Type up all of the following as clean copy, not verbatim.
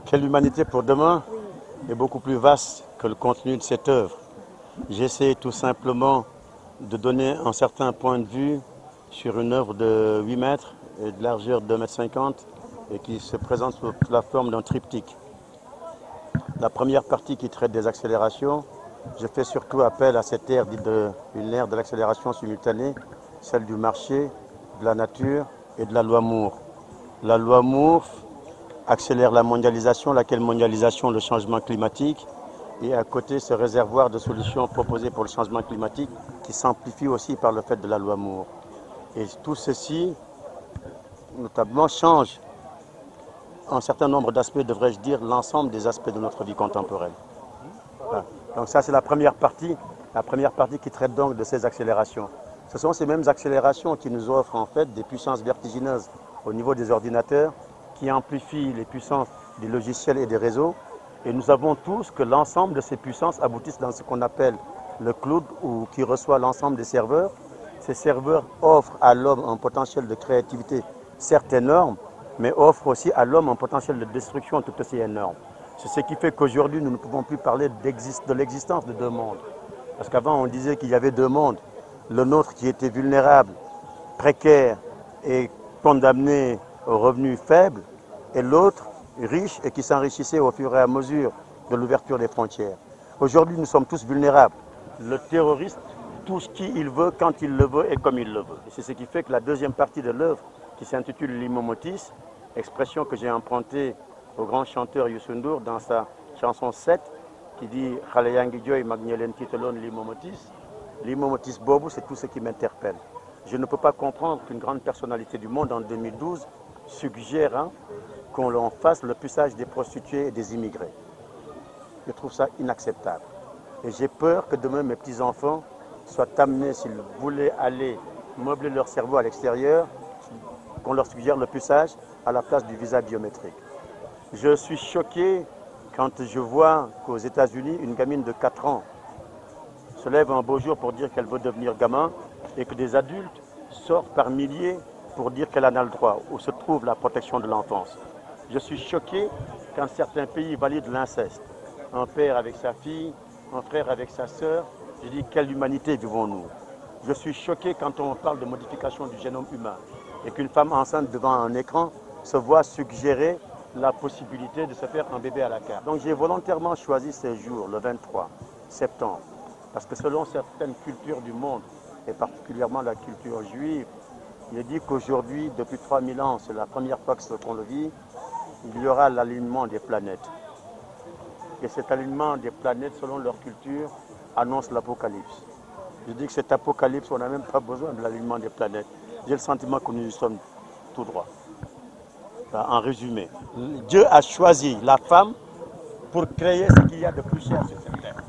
Quelle humanité pour demain est beaucoup plus vaste que le contenu de cette œuvre. J'essaie tout simplement de donner un certain point de vue sur une œuvre de 8 mètres et de largeur de 2,50 m et qui se présente sous la forme d'un triptyque. La première partie qui traite des accélérations, je fais surtout appel à cette ère dite une ère de l'accélération simultanée, celle du marché, de la nature et de la loi Moore. La loi Moore accélère la mondialisation, laquelle mondialisation le changement climatique, et à côté ce réservoir de solutions proposées pour le changement climatique qui s'amplifie aussi par le fait de la loi Moore. Et tout ceci, notamment, change un certain nombre d'aspects, devrais-je dire, l'ensemble des aspects de notre vie contemporaine. Voilà. Donc ça, c'est la première partie qui traite donc de ces accélérations. Ce sont ces mêmes accélérations qui nous offrent en fait des puissances vertigineuses au niveau des ordinateurs, qui amplifient les puissances des logiciels et des réseaux. Et nous savons tous que l'ensemble de ces puissances aboutissent dans ce qu'on appelle le cloud, ou qui reçoit l'ensemble des serveurs. Ces serveurs offrent à l'homme un potentiel de créativité certes énorme, mais offrent aussi à l'homme un potentiel de destruction tout aussi énorme. C'est ce qui fait qu'aujourd'hui, nous ne pouvons plus parler de l'existence de deux mondes. Parce qu'avant, on disait qu'il y avait deux mondes. Le nôtre qui était vulnérable, précaire et condamné aux revenus faibles, et l'autre riche et qui s'enrichissait au fur et à mesure de l'ouverture des frontières. Aujourd'hui, nous sommes tous vulnérables. Le terroriste touche qui il veut, quand il le veut et comme il le veut. Et c'est ce qui fait que la deuxième partie de l'œuvre, qui s'intitule Limomotis, expression que j'ai empruntée au grand chanteur Youssou N'Dour dans sa chanson 7, qui dit « Khale yangi joy magnelen titelon limomotis ». Limomotis bobu, c'est tout ce qui m'interpelle. Je ne peux pas comprendre qu'une grande personnalité du monde en 2012 suggère qu'on l'on fasse le puçage des prostituées et des immigrés. Je trouve ça inacceptable. Et j'ai peur que demain mes petits-enfants soient amenés, s'ils voulaient aller meubler leur cerveau à l'extérieur, qu'on leur suggère le puçage à la place du visa biométrique. Je suis choqué quand je vois qu'aux États-Unis, une gamine de 4 ans se lève un beau jour pour dire qu'elle veut devenir gamin et que des adultes sortent par milliers pour dire qu'elle en a le droit, où se trouve la protection de l'enfance. Je suis choqué quand certains pays valident l'inceste. Un père avec sa fille, un frère avec sa sœur. Je dis, quelle humanité vivons-nous? Je suis choqué quand on parle de modification du génome humain et qu'une femme enceinte devant un écran se voit suggérer la possibilité de se faire un bébé à la carte. Donc j'ai volontairement choisi ce jour, le 23 septembre, parce que selon certaines cultures du monde, et particulièrement la culture juive, il est dit qu'aujourd'hui, depuis 3000 ans, c'est la première fois qu'on le vit, il y aura l'alignement des planètes. Et cet alignement des planètes, selon leur culture, annonce l'apocalypse. Je dis que cet apocalypse, on n'a même pas besoin de l'alignement des planètes. J'ai le sentiment que nous y sommes tout droit. En résumé, Dieu a choisi la femme pour créer ce qu'il y a de plus cher sur cette terre.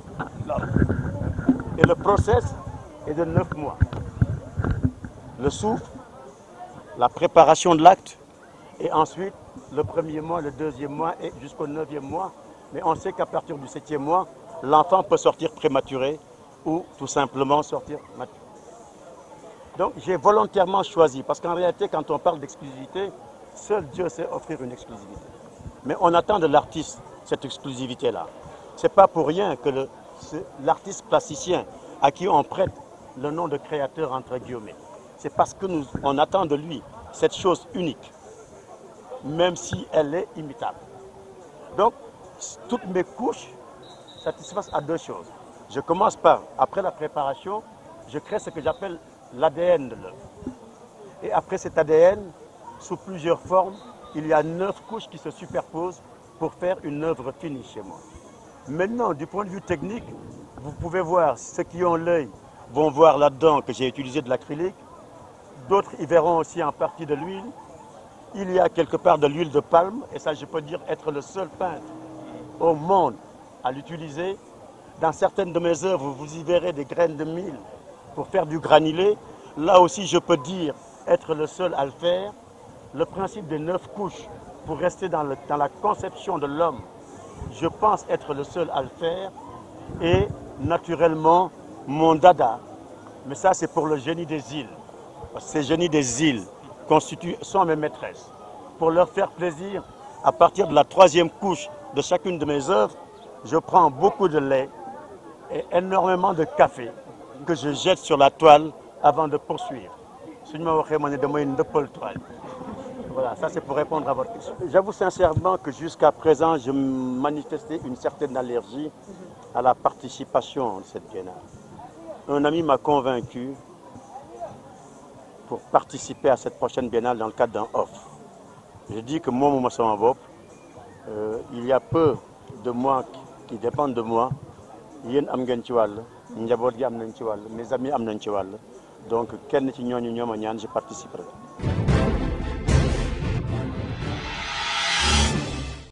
Et le process est de 9 mois. Le souffle, la préparation de l'acte, et ensuite le premier mois, le deuxième mois et jusqu'au 9e mois. Mais on sait qu'à partir du 7e mois, l'enfant peut sortir prématuré ou tout simplement sortir maturé. Donc j'ai volontairement choisi, parce qu'en réalité, quand on parle d'exclusivité, seul Dieu sait offrir une exclusivité. Mais on attend de l'artiste cette exclusivité-là. Ce n'est pas pour rien que l'artiste plasticien, à qui on prête le nom de créateur entre guillemets, c'est parce que on attend de lui cette chose unique, même si elle est imitable. Donc, toutes mes couches satisfaisent à deux choses. Je commence par, après la préparation, je crée ce que j'appelle l'ADN de l'œuvre. Et après cet ADN, sous plusieurs formes, il y a 9 couches qui se superposent pour faire une œuvre finie chez moi. Maintenant, du point de vue technique, vous pouvez voir, ceux qui ont l'œil vont voir là-dedans que j'ai utilisé de l'acrylique. D'autres y verront aussi en partie de l'huile. Il y a quelque part de l'huile de palme, et ça je peux dire être le seul peintre au monde à l'utiliser. Dans certaines de mes œuvres, vous y verrez des graines de mil pour faire du granulé. Là aussi, je peux dire être le seul à le faire. Le principe des 9 couches pour rester dans la conception de l'homme, je pense être le seul à le faire. Et naturellement, mon dada, mais ça c'est pour le génie des îles. Ces génies des îles sont mes maîtresses. Pour leur faire plaisir, À partir de la troisième couche de chacune de mes œuvres, je prends beaucoup de lait et énormément de café que je jette sur la toile avant de poursuivre. Voilà, ça c'est pour répondre à votre question. J'avoue sincèrement que jusqu'à présent, je manifestais une certaine allergie à la participation de cette biennale. Un ami m'a convaincu pour participer à cette prochaine biennale dans le cadre d'un offre. Je dis que moi, il y a peu de moi qui dépendent de moi. Mes amis am nañ ci wàll donc kenn ci ñooñu ñoo ma ñaan je participerai.